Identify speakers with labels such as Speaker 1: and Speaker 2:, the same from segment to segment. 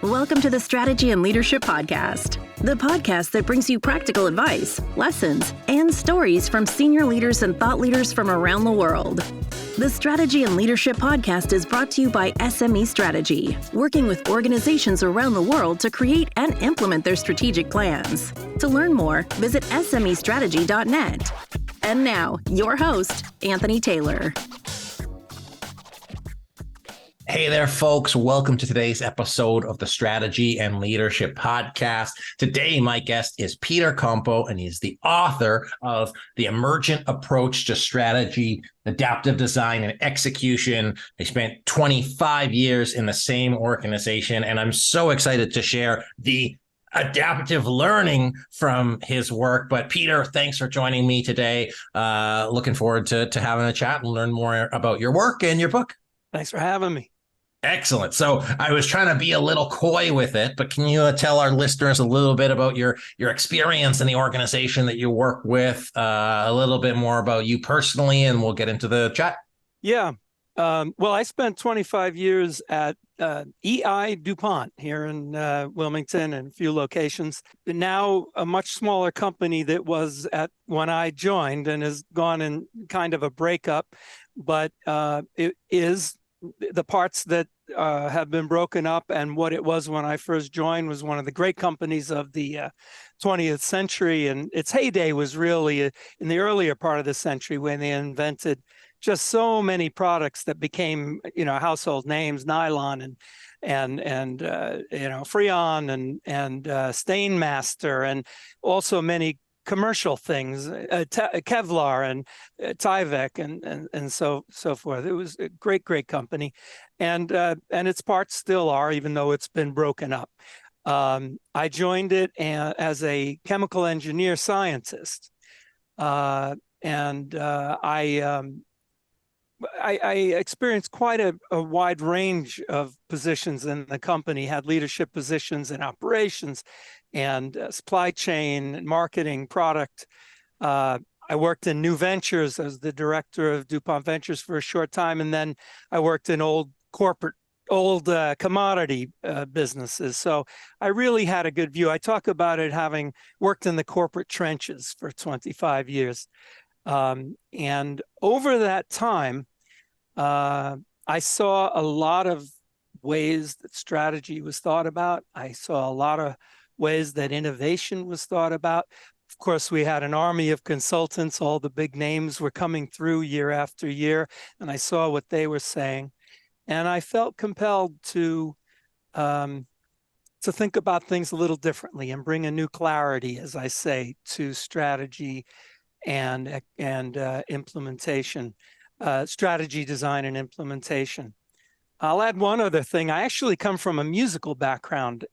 Speaker 1: Welcome to the Strategy and Leadership Podcast, the podcast that brings you practical advice, lessons, and stories from senior leaders and thought leaders from around the world. The Strategy and Leadership Podcast is brought to you by SME Strategy, working with organizations around the world to create and implement their strategic plans. To learn more, visit SMEstrategy.net. And now, your host, Anthony Taylor.
Speaker 2: Hey there, folks. Welcome to today's episode of the Strategy and Leadership Podcast. Today, my guest is Peter Compo, and he's the author of The Emergent Approach to Strategy, Adaptive Design, and Execution. He spent 25 years in the same organization, and I'm so excited to share the adaptive learning from his work. But Peter, thanks for joining me today. Looking forward to having a chat and learn more about your work and your book.
Speaker 3: Thanks for having me.
Speaker 2: Excellent. So I was trying to be a little coy with it, but can you tell our listeners a little bit about your experience in the organization that you work with, a little bit more about you personally, and we'll get into the chat?
Speaker 3: Yeah. Well, I spent 25 years at EI Dupont here in Wilmington and a few locations. Now a much smaller company that was at when I joined and has gone in kind of a breakup, but it is the parts that have been broken up, and what it was when I first joined was one of the great companies of the 20th century. And its heyday was really in the earlier part of the century when they invented just so many products that became, household names, nylon and Freon and Stainmaster, and also many commercial things, Kevlar and Tyvek and so forth. It was a great company, and its parts still are, even though it's been broken up. I joined it as a chemical engineer scientist, and I experienced quite a wide range of positions in the company, had leadership positions in operations and supply chain, marketing, product. I worked in new ventures as the director of Dupont Ventures for a short time, and then I worked in old commodity businesses. So I really had a good view. I talk about it having worked in the corporate trenches for 25 years. And over that time, I saw a lot of ways that strategy was thought about. I saw a lot of ways that innovation was thought about. Of course, we had an army of consultants. All the big names were coming through year after year, and I saw what they were saying. And I felt compelled to think about things a little differently and bring a new clarity, as I say, to strategy and implementation, strategy, design, and implementation. I'll add one other thing. I actually come from a musical background.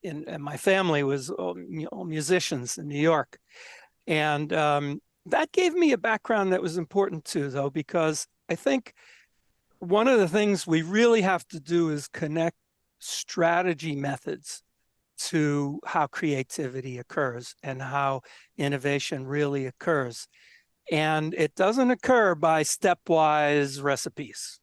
Speaker 3: And my family was all musicians in New York. And that gave me a background that was important too, though, because I think one of the things we really have to do is connect strategy methods to how creativity occurs and how innovation really occurs. And it doesn't occur by stepwise recipes.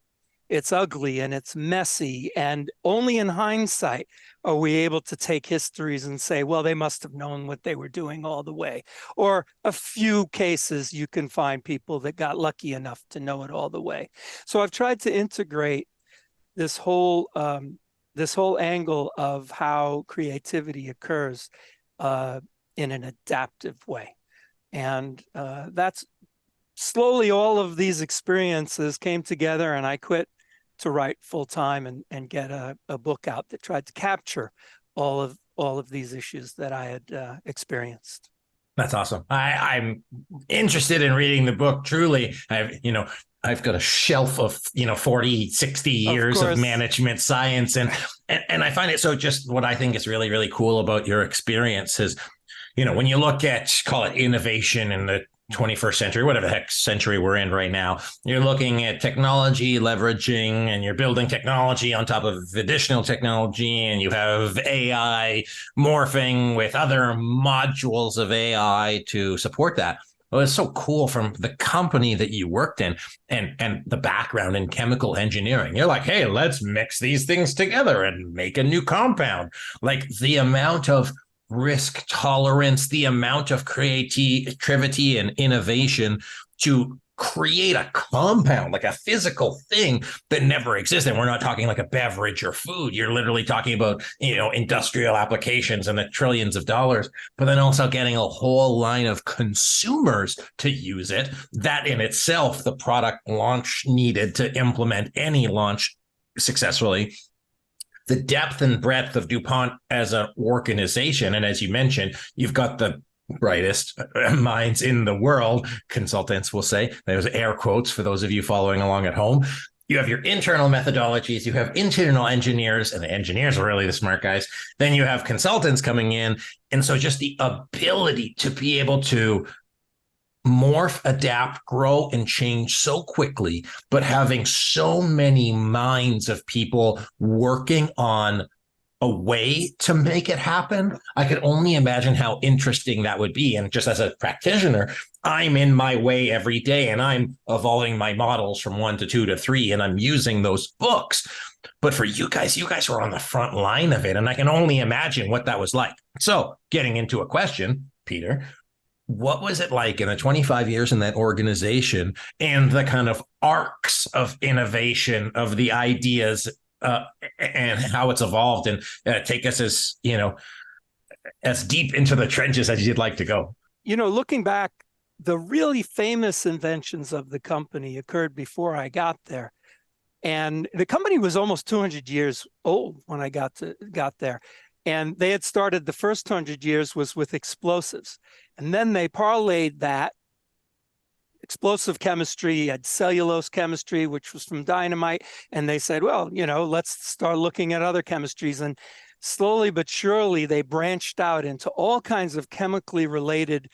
Speaker 3: It's ugly and it's messy, and only in hindsight are we able to take histories and say, well, they must have known what they were doing all the way. Or a few cases you can find people that got lucky enough to know it all the way. So I've tried to integrate this whole angle of how creativity occurs in an adaptive way. And that's slowly all of these experiences came together, and I quit to write full time and get a book out that tried to capture all of these issues that I had experienced.
Speaker 2: That's awesome. I'm interested in reading the book. Truly, I've got a shelf of 40, 60 years of management science, and I find it so. Just what I think is really, really cool about your experience is, when you look at, call it innovation in the 21st century, whatever the heck century we're in right now, you're looking at technology leveraging, and you're building technology on top of additional technology, and you have AI morphing with other modules of AI to support that. Well, it's so cool from the company that you worked in and the background in chemical engineering. You're like, hey, let's mix these things together and make a new compound. Like the amount of risk tolerance, the amount of creativity and innovation to create a compound, like a physical thing that never existed. We're not talking like a beverage or food. You're literally talking about, industrial applications and the trillions of dollars, but then also getting a whole line of consumers to use it. That in itself, the product launch needed to implement any launch successfully. The depth and breadth of Dupont as an organization. And as you mentioned, you've got the brightest minds in the world, consultants will say. There's air quotes for those of you following along at home. You have your internal methodologies, you have internal engineers, and the engineers are really the smart guys. Then you have consultants coming in. And so just the ability to be able to morph, adapt, grow, and change so quickly, but having so many minds of people working on a way to make it happen. I could only imagine how interesting that would be. And just as a practitioner, I'm in my way every day and I'm evolving my models from 1 to 2 to 3, and I'm using those books. But for you guys were on the front line of it. And I can only imagine what that was like. So getting into a question, Peter, what was it like in the 25 years in that organization and the kind of arcs of innovation of the ideas and how it's evolved, and take us as deep into the trenches as you'd like to go?
Speaker 3: Looking back, the really famous inventions of the company occurred before I got there. And the company was almost 200 years old when I got there. And they had started, the first 100 years was with explosives. And then they parlayed that explosive chemistry, had cellulose chemistry, which was from dynamite. And they said, well, let's start looking at other chemistries. And slowly but surely, they branched out into all kinds of chemically related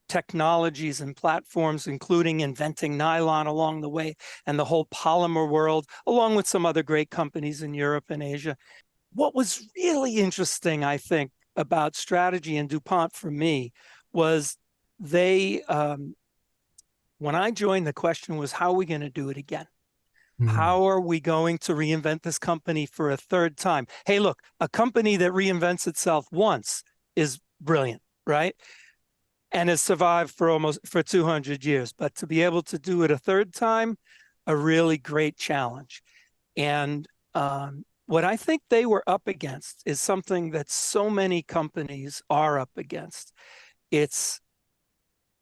Speaker 3: technologies and platforms, including inventing nylon along the way and the whole polymer world, along with some other great companies in Europe and Asia. What was really interesting, I think, about strategy and DuPont for me was they, when I joined, the question was, how are we going to do it again? How are we going to reinvent this company for a third time? Hey, look, a company that reinvents itself once is brilliant, right? And has survived for 200 years. But to be able to do it a third time, a really great challenge. And what I think they were up against is something that so many companies are up against. It's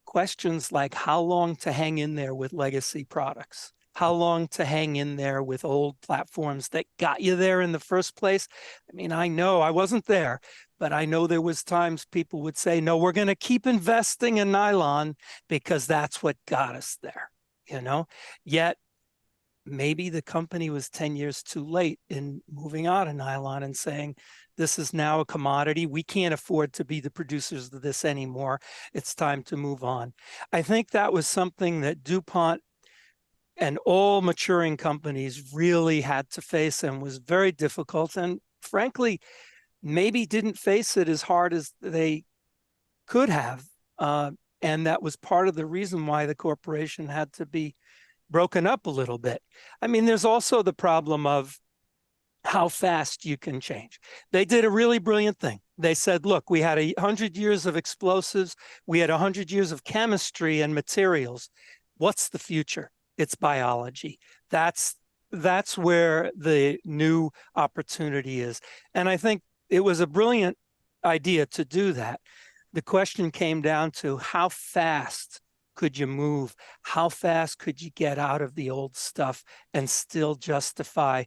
Speaker 3: questions like how long to hang in there with legacy products, how long to hang in there with old platforms that got you there in the first place. I mean, I know I wasn't there, but I know there was times people would say, no, we're going to keep investing in nylon because that's what got us there, Yet maybe the company was 10 years too late in moving out of nylon and saying, this is now a commodity. We can't afford to be the producers of this anymore. It's time to move on. I think that was something that DuPont and all maturing companies really had to face and was very difficult. And frankly, maybe didn't face it as hard as they could have. And that was part of the reason why the corporation had to be broken up a little bit. I mean, there's also the problem of how fast you can change. They did a really brilliant thing. They said, look, we had 100 years of explosives. We had 100 years of chemistry and materials. What's the future? It's biology. That's where the new opportunity is. And I think it was a brilliant idea to do that. The question came down to how fast could you move? How fast could you get out of the old stuff and still justify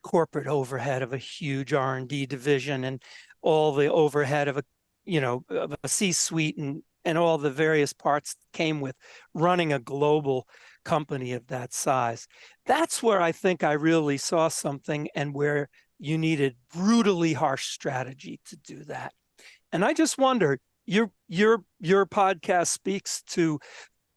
Speaker 3: corporate overhead of a huge R&D division and all the overhead of a C-suite and all the various parts that came with running a global company of that size? That's where I think I really saw something, and where you needed brutally harsh strategy to do that. And I just wonder, your podcast speaks to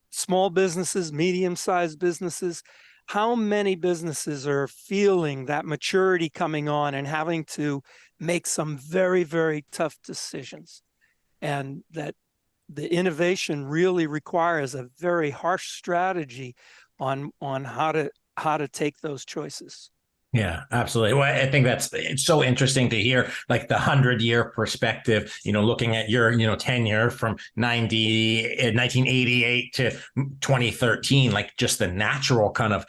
Speaker 3: small businesses, medium-sized businesses. How many businesses are feeling that maturity coming on and having to make some very, very tough decisions, and that the innovation really requires a very harsh strategy on how to take those choices.
Speaker 2: Yeah, absolutely. Well, I think it's so interesting to hear, like, the 100-year perspective, looking at your, tenure from 1988 to 2013, like, just the natural kind of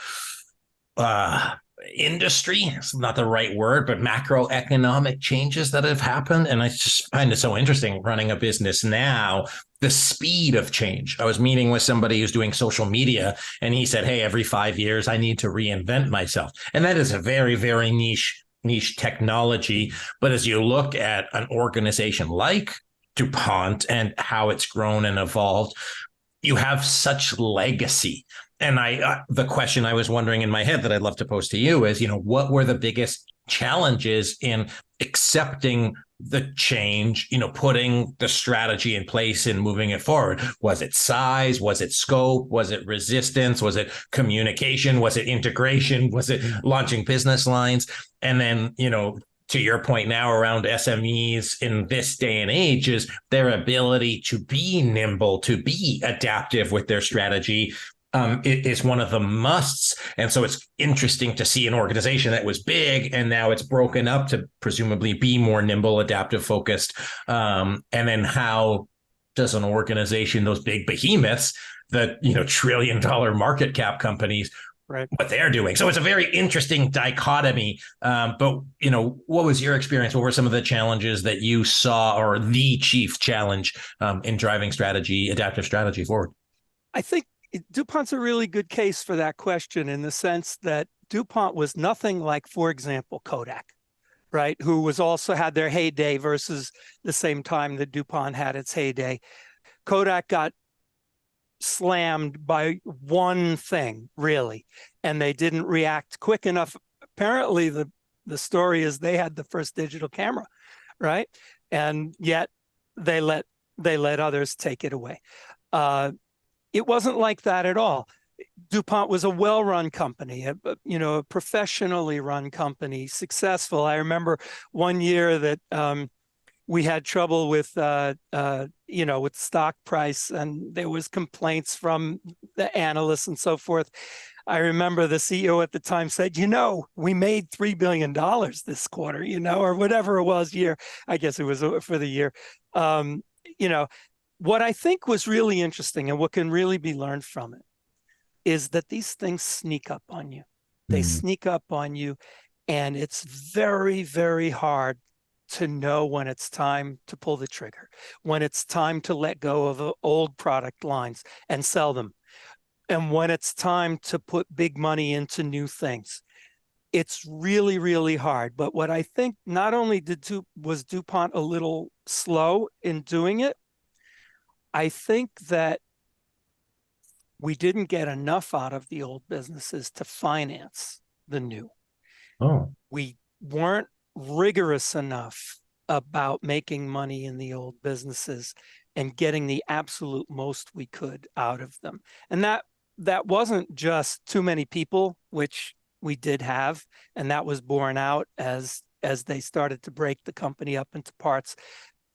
Speaker 2: industry, it's not the right word, but macroeconomic changes that have happened. And I just find it so interesting running a business now, the speed of change. I was meeting with somebody who's doing social media, and he said, hey, every 5 years, I need to reinvent myself. And that is a very, very niche technology. But as you look at an organization like Dupont and how it's grown and evolved, you have such legacy. And the question I was wondering in my head that I'd love to pose to you is, what were the biggest challenges in accepting the change, putting the strategy in place and moving it forward? Was it size? Was it scope? Was it resistance? Was it communication? Was it integration? Was it launching business lines? And then, to your point now around SMEs in this day and age, is their ability to be nimble, to be adaptive with their strategy. It is one of the musts. And so it's interesting to see an organization that was big and now it's broken up to presumably be more nimble, adaptive, focused. And then how does an organization, those big behemoths, the $1 trillion market cap companies,
Speaker 3: right,
Speaker 2: what they're doing? So it's a very interesting dichotomy. But what was your experience? What were some of the challenges that you saw, or the chief challenge in driving strategy, adaptive strategy forward?
Speaker 3: I think DuPont's a really good case for that question, in the sense that DuPont was nothing like, for example, Kodak, right? Who was also had their heyday versus the same time that DuPont had its heyday. Kodak got slammed by one thing, really, and they didn't react quick enough. Apparently, the story is they had the first digital camera, right? And yet they let others take it away. It wasn't like that at all. DuPont was a well-run company, a professionally run company, successful. I remember one year that we had trouble with stock price, and there was complaints from the analysts and so forth. I remember the CEO at the time said, we made $3 billion this quarter, or whatever it was year. I guess it was for the year. What I think was really interesting, and what can really be learned from it, is that these things sneak up on you. They sneak up on you, and it's very, very hard to know when it's time to pull the trigger, when it's time to let go of old product lines and sell them, and when it's time to put big money into new things. It's really, really hard. But what I think, not only was DuPont a little slow in doing it, I think that we didn't get enough out of the old businesses to finance the new.
Speaker 2: Oh.
Speaker 3: We weren't rigorous enough about making money in the old businesses and getting the absolute most we could out of them. And that wasn't just too many people, which we did have, and that was borne out as they started to break the company up into parts.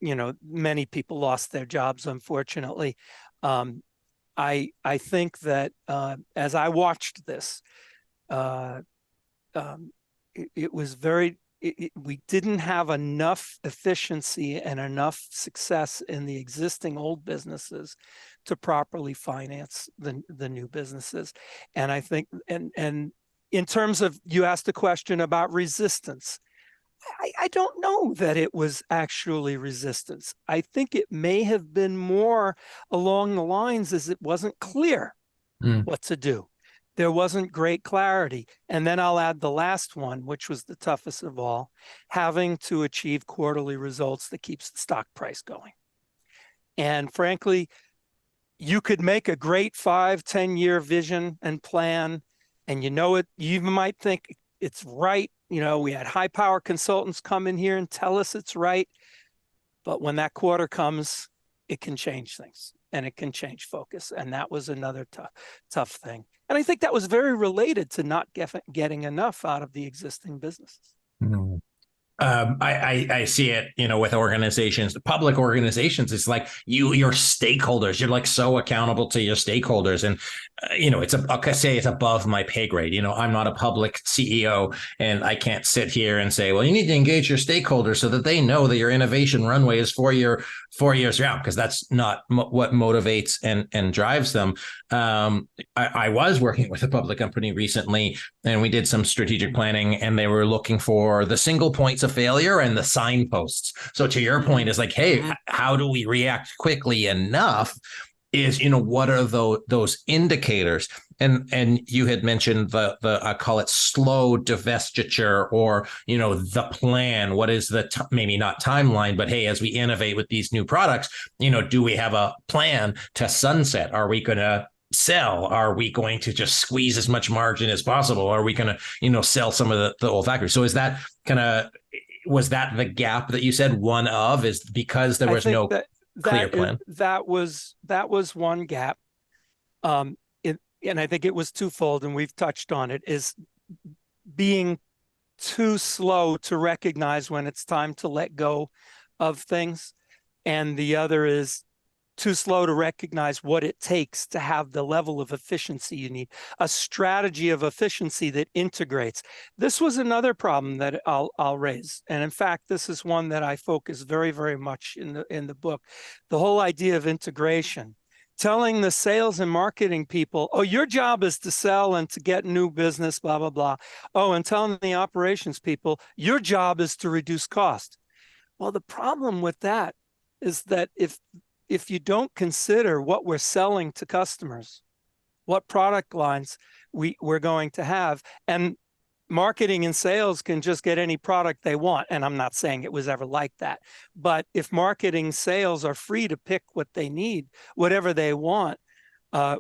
Speaker 3: Many people lost their jobs, unfortunately. I think that as I watched this, it was we didn't have enough efficiency and enough success in the existing old businesses to properly finance the new businesses. And I think, and in terms of, you asked a question about resistance. I don't know that it was actually resistance. I think it may have been more along the lines as it wasn't clear what to do. There wasn't great clarity. And then I'll add the last one, which was the toughest of all, having to achieve quarterly results that keeps the stock price going. And frankly, you could make a great 5-10-year vision and plan, and you even might think it's right. We had high power consultants come in here and tell us it's right. But when that quarter comes, it can change things, and it can change focus. And that was another tough thing. And I think that was very related to not getting enough out of the existing businesses.
Speaker 2: I see it, with organizations, public organizations. It's like your stakeholders. You're like so accountable to your stakeholders, and I'll say it's above my pay grade. I'm not a public CEO, and I can't sit here and say, well, you need to engage your stakeholders so that they know that your innovation runway is 4 years out, because that's not what motivates and drives them. I was working with a public company recently, and we did some strategic planning, and they were looking for the single points of failure and the signposts. So to your point, is like, hey, how do we react quickly enough? Is, what are those indicators? And you had mentioned the I call it slow divestiture, or the plan. What is the maybe not timeline, but hey, as we innovate with these new products, do we have a plan to sunset? Are we going to sell? Are we going to just squeeze as much margin as possible? Are we going to sell some of the old factories? So was that the gap that you said one of, is because there was no clear plan?
Speaker 3: That was one gap. And I think it was twofold, and we've touched on it, is being too slow to recognize when it's time to let go of things. And the other is too slow to recognize what it takes to have the level of efficiency you need, a strategy of efficiency that integrates. This was another problem that I'll raise. And in fact, this is one that I focus very, very much in the book. The whole idea of integration, telling the sales and marketing people, oh, your job is to sell and to get new business, blah, blah, blah. Oh, and telling the operations people, your job is to reduce cost. Well, the problem with that is that if you don't consider what we're selling to customers, what product lines we're going to have, and marketing and sales can just get any product they want. And I'm not saying it was ever like that. But if marketing sales are free to pick what they need, whatever they want,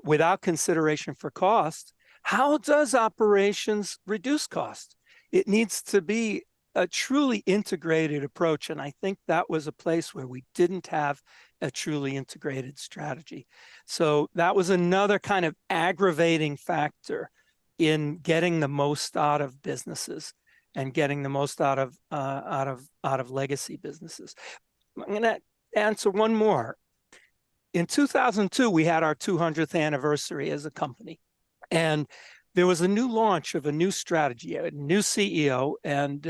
Speaker 3: without consideration for cost, how does operations reduce cost? It needs to be a truly integrated approach. And I think that was a place where we didn't have a truly integrated strategy. So that was another kind of aggravating factor in getting the most out of businesses and getting the most out of legacy businesses. I'm going to answer one more. In 2002, we had our 200th anniversary as a company, and there was a new launch of a new strategy, a new CEO, and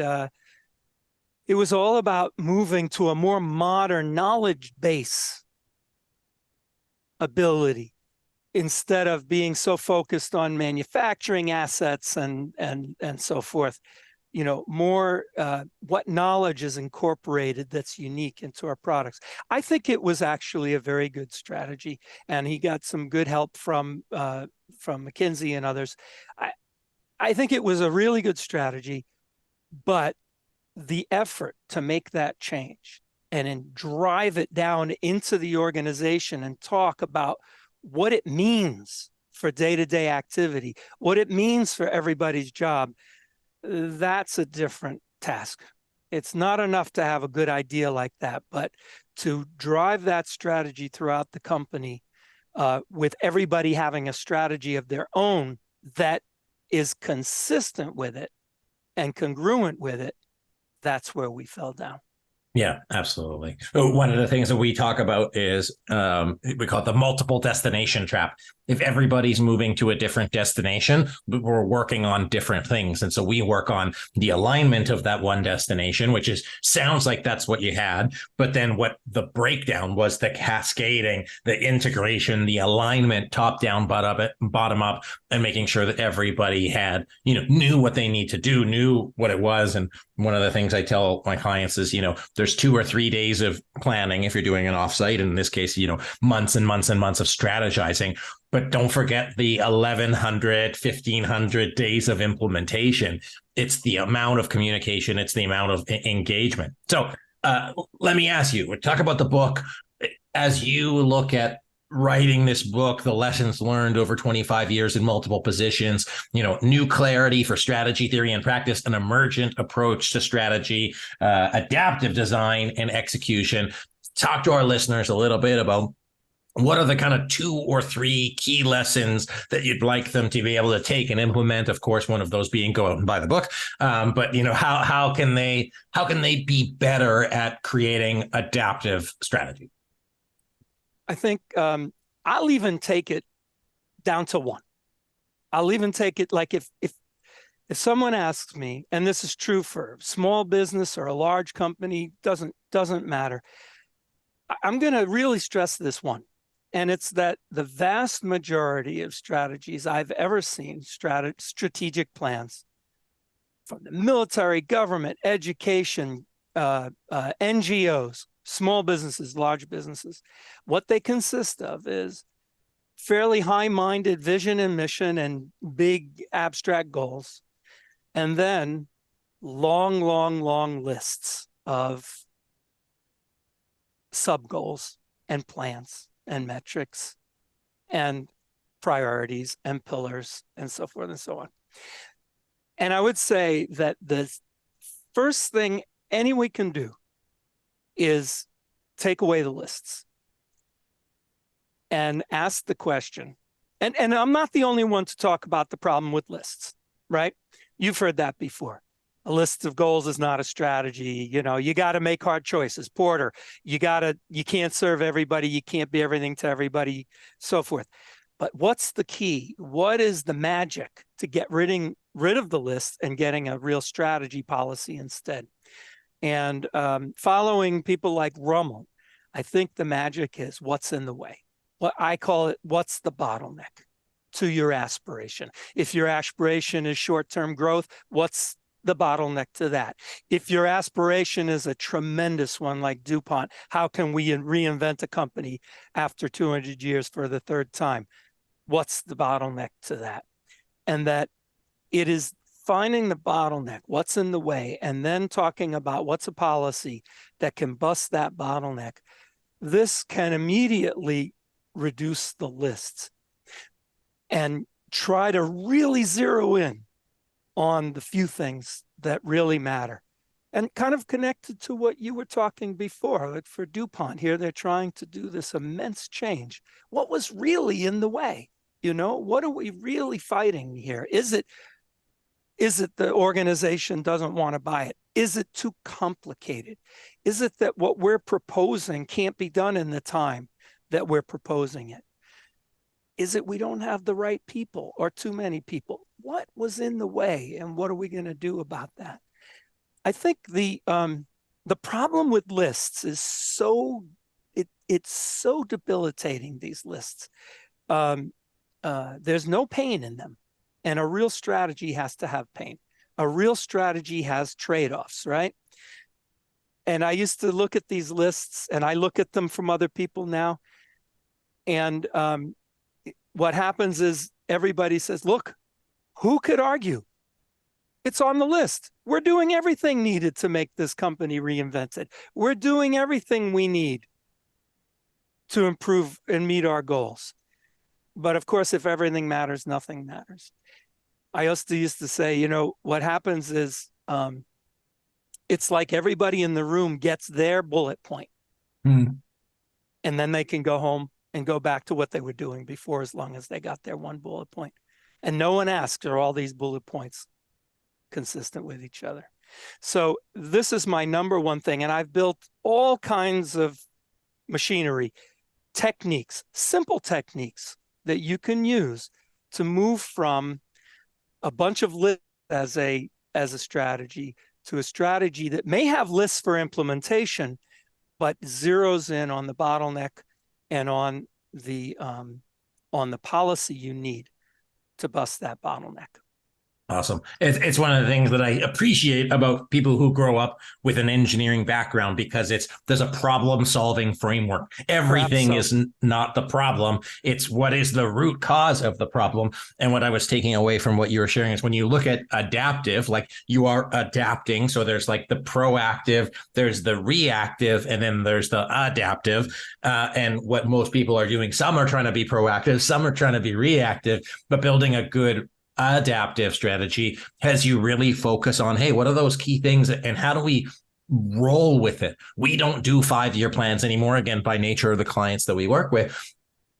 Speaker 3: it was all about moving to a more modern knowledge base ability, instead of being so focused on manufacturing assets and so forth. More what knowledge is incorporated that's unique into our products. I think it was actually a very good strategy, and he got some good help from McKinsey and others. I think it was a really good strategy, but the effort to make that change and then drive it down into the organization and talk about what it means for day-to-day activity, what it means for everybody's job, that's a different task. It's not enough to have a good idea like that, but to drive that strategy throughout the company, with everybody having a strategy of their own that is consistent with it and congruent with it, that's where we fell down.
Speaker 2: Yeah, absolutely. One of the things that we talk about is we call it the multiple destination trap. If everybody's moving to a different destination, we're working on different things. And so we work on the alignment of that one destination, which sounds like that's what you had. But then what the breakdown was, the cascading, the integration, the alignment, top down, bottom up, and making sure that everybody had, knew what they need to do, knew what it was. And one of the things I tell my clients is, there's 2 or 3 days of planning if you're doing an offsite. And in this case, months and months and months of strategizing. But don't forget the 1,100, 1,500 days of implementation. It's the amount of communication. It's the amount of engagement. So let me ask you, talk about the book. As you look at writing this book, the lessons learned over 25 years in multiple positions, new clarity for strategy, theory, and practice, an emergent approach to strategy, adaptive design and execution. Talk to our listeners a little bit about what are the kind of 2 or 3 key lessons that you'd like them to be able to take and implement? Of course, one of those being go out and buy the book. But how can they be better at creating adaptive strategy?
Speaker 3: I think I'll even take it down to 1. I'll even take it like if someone asks me, and this is true for small business or a large company, doesn't matter. I'm going to really stress this one. And it's that the vast majority of strategies I've ever seen, strategic plans from the military, government, education, NGOs, small businesses, large businesses, what they consist of is fairly high-minded vision and mission and big abstract goals, and then long, long, long lists of sub-goals and plans and metrics and priorities and pillars and so forth and so on. And I would say that the first thing anyone can do is take away the lists and ask the question. And I'm not the only one to talk about the problem with lists, right? You've heard that before. A list of goals is not a strategy. You got to make hard choices. Porter, you can't serve everybody. You can't be everything to everybody, so forth. But what's the key? What is the magic to get rid of the list and getting a real strategy policy instead? And following people like Rummel, I think the magic is what's in the way. What I call it, what's the bottleneck to your aspiration? If your aspiration is short-term growth, what's the bottleneck to that? If your aspiration is a tremendous one like Dupont, how can we reinvent a company after 200 years for the 3rd time? What's the bottleneck to that? And that it is finding the bottleneck, what's in the way, and then talking about what's a policy that can bust that bottleneck. This can immediately reduce the lists and try to really zero in on the few things that really matter. And kind of connected to what you were talking before, like for Dupont here, they're trying to do this immense change. What was really in the way? What are we really fighting here? Is it the organization doesn't want to buy it? Is it too complicated? Is it that what we're proposing can't be done in the time that we're proposing it? Is it we don't have the right people or too many people? What was in the way, and what are we going to do about that? I think the problem with lists is it's so debilitating, these lists. There's no pain in them, and a real strategy has to have pain. A real strategy has trade-offs, right? And I used to look at these lists, and I look at them from other people now, and what happens is everybody says, look, who could argue? It's on the list. We're doing everything needed to make this company reinvented. We're doing everything we need to improve and meet our goals. But of course, if everything matters, nothing matters. I also used to say, what happens is it's like everybody in the room gets their bullet point. And then they can go home and go back to what they were doing before, as long as they got their one bullet point. And no one asks, are all these bullet points consistent with each other? So this is my number one thing. And I've built all kinds of machinery, techniques, simple techniques that you can use to move from a bunch of lists as a strategy to a strategy that may have lists for implementation, but zeroes in on the bottleneck and on the policy you need to bust that bottleneck.
Speaker 2: Awesome. It's one of the things that I appreciate about people who grow up with an engineering background, because there's a problem solving framework. Everything is not the problem. It's what is the root cause of the problem. And what I was taking away from what you were sharing is when you look at adaptive, like you are adapting. So there's like the proactive, there's the reactive, and then there's the adaptive. And what most people are doing, some are trying to be proactive, some are trying to be reactive, but building a good adaptive strategy has you really focus on, hey, what are those key things and how do we roll with it? We don't do 5-year plans anymore, again, by nature of the clients that we work with.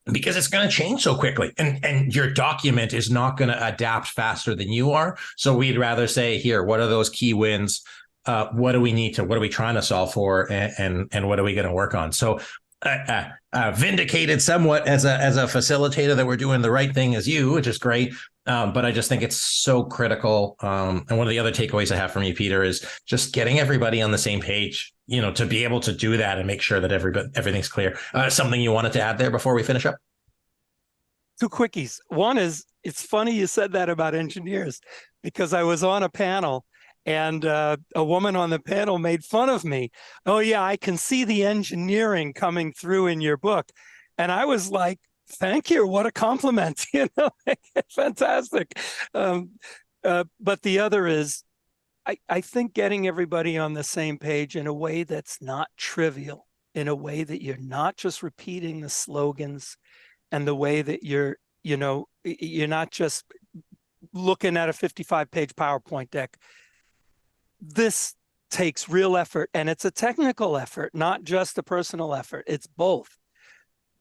Speaker 2: because it's going to change so quickly, and your document is not going to adapt faster than you are. So we'd rather say, here, what are those key wins? What are we trying to solve for, and what are we going to work on? So vindicated somewhat as a facilitator that we're doing the right thing as you, which is great. But I just think it's so critical. And one of the other takeaways I have from you, Peter, is just getting everybody on the same page, to be able to do that and make sure that everything's clear. Something you wanted to add there before we finish up?
Speaker 3: Two quickies. One is, it's funny you said that about engineers, because I was on a panel and a woman on the panel made fun of me. Oh yeah, I can see the engineering coming through in your book. And I was like, thank you. What a compliment. Fantastic. But the other is, I think getting everybody on the same page in a way that's not trivial, in a way that you're not just repeating the slogans, and the way that you're not just looking at a 55-page PowerPoint deck. This takes real effort, and it's a technical effort, not just a personal effort. It's both.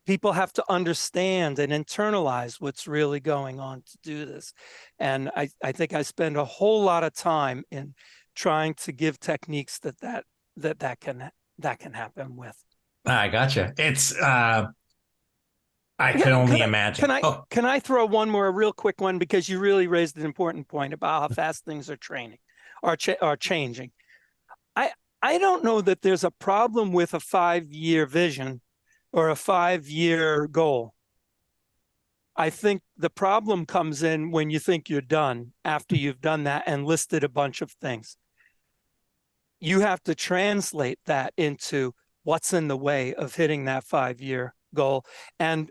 Speaker 3: People have to understand and internalize what's really going on to do this. And I think I spend a whole lot of time in trying to give techniques that can happen with.
Speaker 2: I gotcha. It's I can only imagine.
Speaker 3: Can I throw one more, a real quick one, because you really raised an important point about how fast things are changing. I don't know that there's a problem with a 5-year vision or a 5-year goal. I think the problem comes in when you think you're done after you've done that and listed a bunch of things. You have to translate that into what's in the way of hitting that 5-year goal, and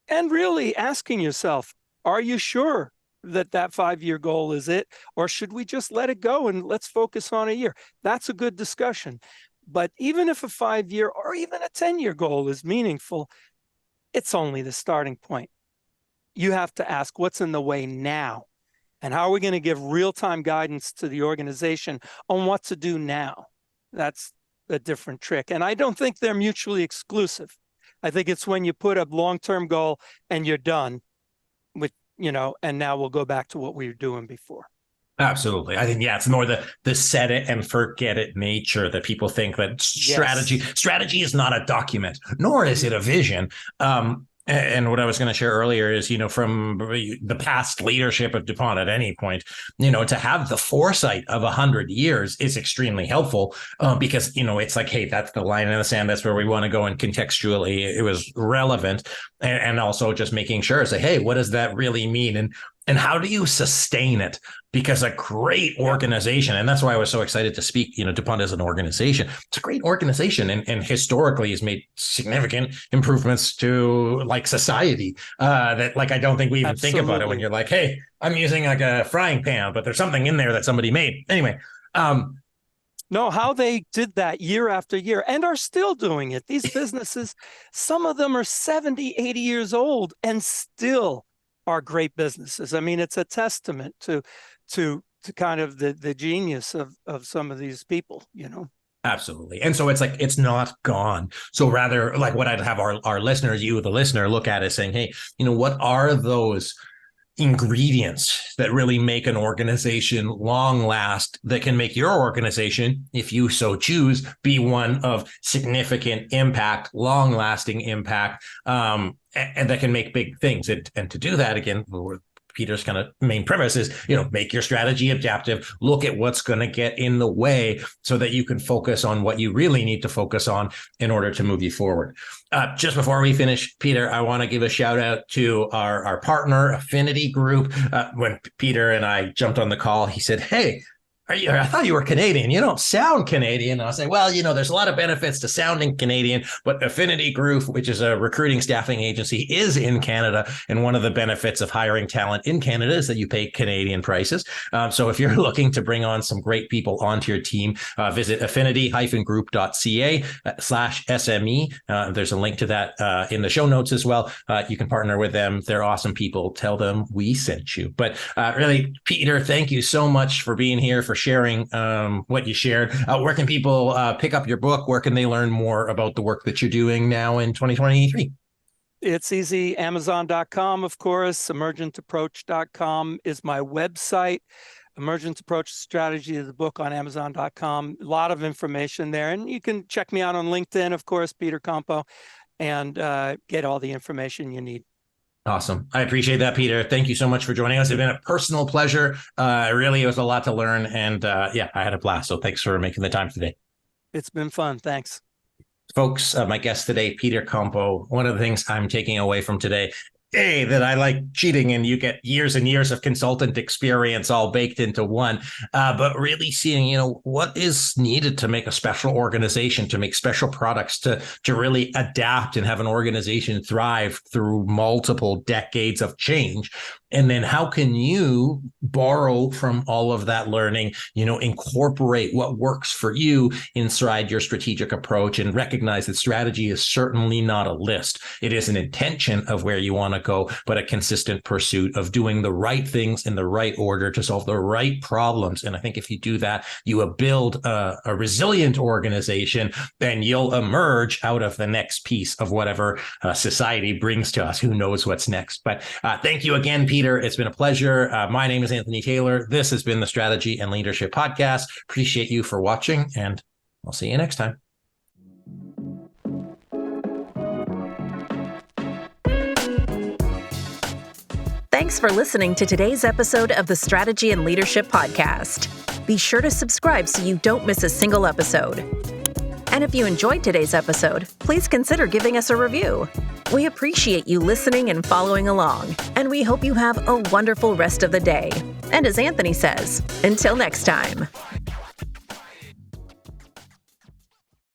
Speaker 3: really asking yourself, are you sure that 5-year goal is it, or should we just let it go and let's focus on a year? That's a good discussion. But even if a 5-year or even a 10-year goal is meaningful, it's only the starting point. You have to ask, what's in the way now? And how are we going to give real-time guidance to the organization on what to do now? That's a different trick. And I don't think they're mutually exclusive. I think it's when you put a long-term goal and you're done with, and now we'll go back to what we were doing before.
Speaker 2: Absolutely. I think, it's more the set it and forget it nature that people think that strategy is not a document, nor is it a vision. And what I was going to share earlier is, from the past leadership of Dupont at any point, to have the foresight of 100 years is extremely helpful, because, it's like, hey, that's the line in the sand. That's where we want to go. And contextually, it was relevant. And also just making sure, say, hey, what does that really mean? And how do you sustain it? Because a great organization, and that's why I was so excited to speak, Dupont as an organization, it's a great organization and historically has made significant improvements to society that I don't think we even think about it when you're like, hey, I'm using a frying pan, but there's something in there that somebody made. Anyway.
Speaker 3: No, how they did that year after year and are still doing it. These businesses, some of them are 70, 80 years old and still are great businesses. I mean, it's a testament to kind of the genius of some of these people,
Speaker 2: Absolutely. And so it's it's not gone. So rather, what I'd have our listeners, you, the listener, look at is saying, hey, what are those ingredients that really make an organization long last, that can make your organization, if you so choose, be one of significant impact, long lasting impact, and that can make big things. And to do that, again, Peter's kind of main premise is, make your strategy adaptive, look at what's going to get in the way so that you can focus on what you really need to focus on in order to move you forward. Just before we finish, Peter, I want to give a shout out to our partner, Affinity Group. When Peter and I jumped on the call, he said, hey, I thought you were Canadian. You don't sound Canadian. And I'll say, well, there's a lot of benefits to sounding Canadian, but Affinity Group, which is a recruiting staffing agency, is in Canada. And one of the benefits of hiring talent in Canada is that you pay Canadian prices. So if you're looking to bring on some great people onto your team, visit affinity-group.ca/SME. There's a link to that in the show notes as well. You can partner with them. They're awesome people. Tell them we sent you. But really, Peter, thank you so much for being here, for sharing what you shared. Where can people pick up your book? Where can they learn more about the work that you're doing now in 2023?
Speaker 3: It's easy. Amazon.com, of course. Emergentapproach.com is my website. Emergent Approach Strategy is the book on Amazon.com. A lot of information there. And you can check me out on LinkedIn, of course, Peter Compo, and get all the information you need.
Speaker 2: Awesome. I appreciate that, Peter. Thank you so much for joining us. It's been a personal pleasure. Really, it was a lot to learn. And I had a blast. So thanks for making the time today.
Speaker 3: It's been fun. Thanks.
Speaker 2: Folks, my guest today, Peter Compo. One of the things I'm taking away from today, that I like cheating and you get years and years of consultant experience all baked into one, but really seeing, what is needed to make a special organization, to make special products, to really adapt and have an organization thrive through multiple decades of change. And then how can you borrow from all of that learning, incorporate what works for you inside your strategic approach and recognize that strategy is certainly not a list. It is an intention of where you want to go, but a consistent pursuit of doing the right things in the right order to solve the right problems. And I think if you do that, you will build a resilient organization, then you'll emerge out of the next piece of whatever society brings to us. Who knows what's next? But thank you again, Peter. It's been a pleasure. My name is Anthony Taylor. This has been the Strategy and Leadership Podcast. Appreciate you for watching, and I'll see you next time.
Speaker 1: Thanks for listening to today's episode of the Strategy and Leadership Podcast. Be sure to subscribe so you don't miss a single episode. And if you enjoyed today's episode, please consider giving us a review. We appreciate you listening and following along, and we hope you have a wonderful rest of the day. And as Anthony says, until next time.